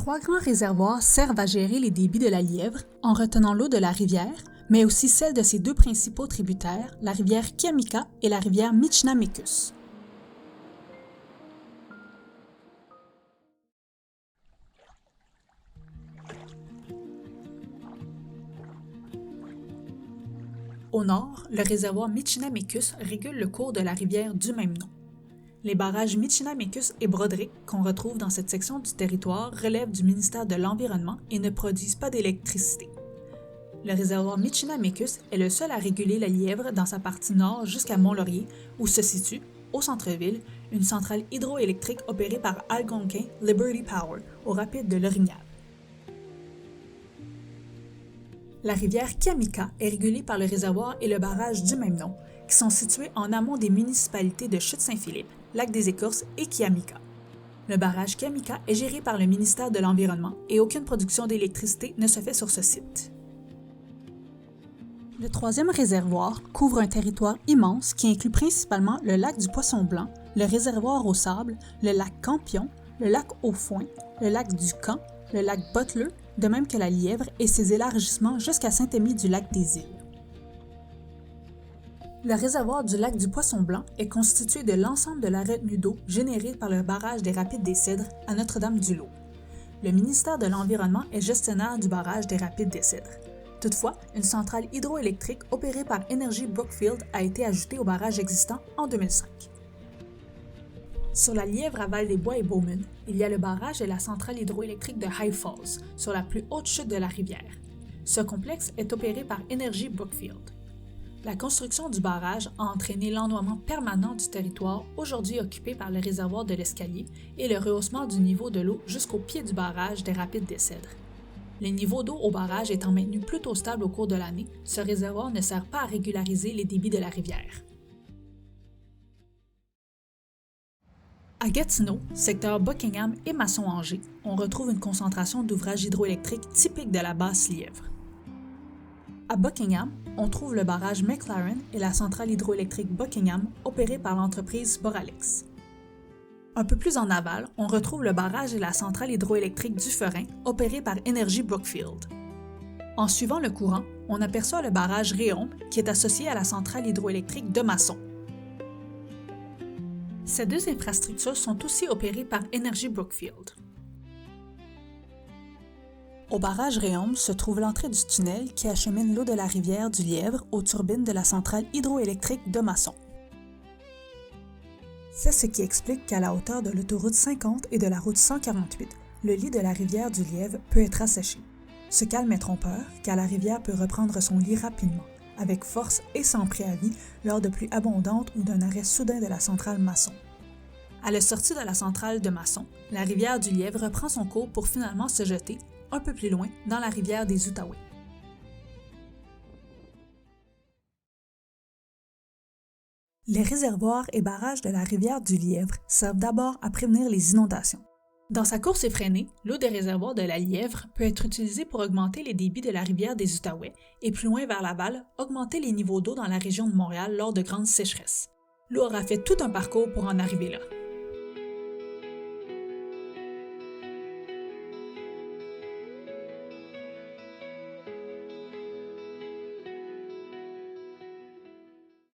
3 grands réservoirs servent à gérer les débits de la Lièvre en retenant l'eau de la rivière, mais aussi celle de ses deux principaux tributaires, la rivière Kiamika et la rivière Michinamekus. Au nord, le réservoir Michinamekus régule le cours de la rivière du même nom. Les barrages Michinamekus et Broderick, qu'on retrouve dans cette section du territoire, relèvent du ministère de l'Environnement et ne produisent pas d'électricité. Le réservoir Michinamekus est le seul à réguler la Lièvre dans sa partie nord jusqu'à Mont-Laurier, où se situe, au centre-ville, une centrale hydroélectrique opérée par Algonquin Liberty Power, au rapide de l'Orignal. La rivière Kiamika est régulée par le réservoir et le barrage du même nom, qui sont situés en amont des municipalités de Chute-Saint-Philippe, Lac-des-Écorces et Kiamika. Le barrage Kiamika est géré par le ministère de l'Environnement et aucune production d'électricité ne se fait sur ce site. Le troisième réservoir couvre un territoire immense qui inclut principalement le lac du Poisson-Blanc, le réservoir au sable, le lac Campion, le lac au Foin, le lac du Camp, le lac Butler, de même que la Lièvre et ses élargissements jusqu'à Saint-Émile-du-Lac-des-Îles. Le réservoir du lac du Poisson-Blanc est constitué de l'ensemble de la retenue d'eau générée par le barrage des Rapides des Cèdres à Notre-Dame-du-Lot. Le ministère de l'Environnement est gestionnaire du barrage des Rapides des Cèdres. Toutefois, une centrale hydroélectrique opérée par Energy Brookfield a été ajoutée au barrage existant en 2005. Sur la Lièvre à Val-des-Bois et Bowman, il y a le barrage et la centrale hydroélectrique de High Falls, sur la plus haute chute de la rivière. Ce complexe est opéré par Energy Brookfield. La construction du barrage a entraîné l'ennoiement permanent du territoire aujourd'hui occupé par le réservoir de l'Escalier et le rehaussement du niveau de l'eau jusqu'au pied du barrage des Rapides des Cèdres. Les niveaux d'eau au barrage étant maintenus plutôt stables au cours de l'année, ce réservoir ne sert pas à régulariser les débits de la rivière. À Gatineau, secteur Buckingham et Masson-Angers, on retrouve une concentration d'ouvrages hydroélectriques typiques de la Basse-Lièvre. À Buckingham, on trouve le barrage McLaren et la centrale hydroélectrique Buckingham opérée par l'entreprise Boralex. Un peu plus en aval, on retrouve le barrage et la centrale hydroélectrique Dufferin opérée par Energy Brookfield. En suivant le courant, on aperçoit le barrage Réaume qui est associé à la centrale hydroélectrique de Masson. Ces deux infrastructures sont aussi opérées par Energy Brookfield. Au barrage Réaume se trouve l'entrée du tunnel qui achemine l'eau de la rivière du Lièvre aux turbines de la centrale hydroélectrique de Masson. C'est ce qui explique qu'à la hauteur de l'autoroute 50 et de la route 148, le lit de la rivière du Lièvre peut être asséché. Ce calme est trompeur, car la rivière peut reprendre son lit rapidement, avec force et sans préavis lors de pluies abondantes ou d'un arrêt soudain de la centrale Masson. À la sortie de la centrale de Masson, la rivière du Lièvre reprend son cours pour finalement se jeter, un peu plus loin, dans la rivière des Outaouais. Les réservoirs et barrages de la rivière du Lièvre servent d'abord à prévenir les inondations. Dans sa course effrénée, l'eau des réservoirs de la Lièvre peut être utilisée pour augmenter les débits de la rivière des Outaouais et plus loin vers l'aval, augmenter les niveaux d'eau dans la région de Montréal lors de grandes sécheresses. L'eau aura fait tout un parcours pour en arriver là.